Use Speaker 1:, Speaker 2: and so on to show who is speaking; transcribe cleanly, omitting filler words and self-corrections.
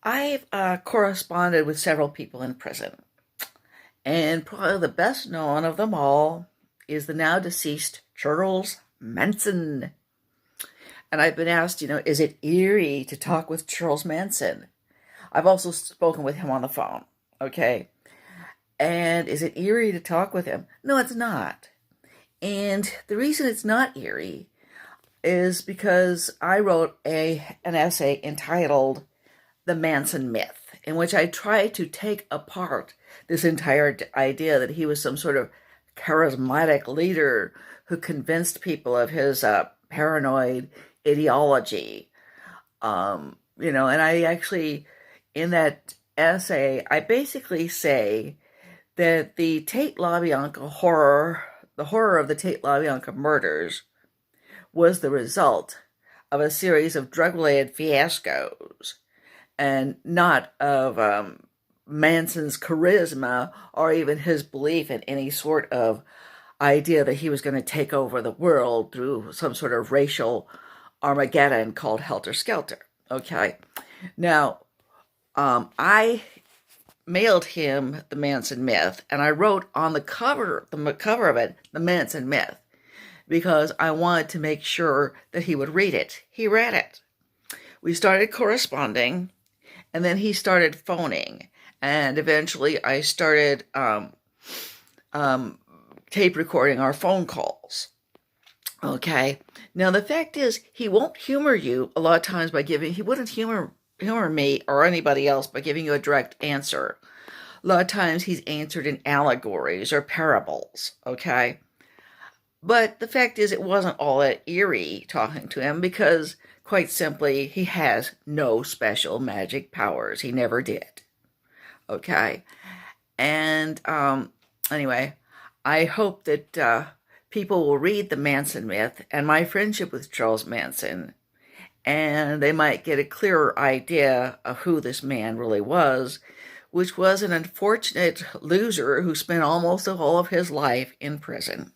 Speaker 1: I've corresponded with several people in prison, and probably the best known of them all is the now deceased Charles Manson. And I've been asked, is it eerie to talk with Charles Manson? I've also spoken with him on the phone, okay? And is it eerie to talk with him? No, it's not. And the reason it's not eerie is because I wrote an essay entitled The Manson Myth, in which I try to take apart this entire idea that he was some sort of charismatic leader who convinced people of his paranoid ideology. And I actually, in that essay, I basically say that the Tate LaBianca horror, the horror of the Tate LaBianca murders, was the result of a series of drug-related fiascos and not of Manson's charisma or even his belief in any sort of idea that he was going to take over the world through some sort of racial Armageddon called Helter Skelter. Okay. Now, I mailed him the Manson Myth, and I wrote on the cover of it, the Manson Myth, because I wanted to make sure that he would read it. He read it. We started corresponding, and then he started phoning, and eventually I started tape recording our phone calls. Okay. Now the fact is, he won't humor you a lot of times he wouldn't humor me or anybody else by giving you a direct answer. A lot of times he's answered in allegories or parables. Okay. But the fact is, it wasn't all that eerie talking to him because, quite simply, he has no special magic powers. He never did. Okay. And anyway, I hope that people will read the Manson Myth and my friendship with Charles Manson, and they might get a clearer idea of who this man really was, which was an unfortunate loser who spent almost the whole of his life in prison.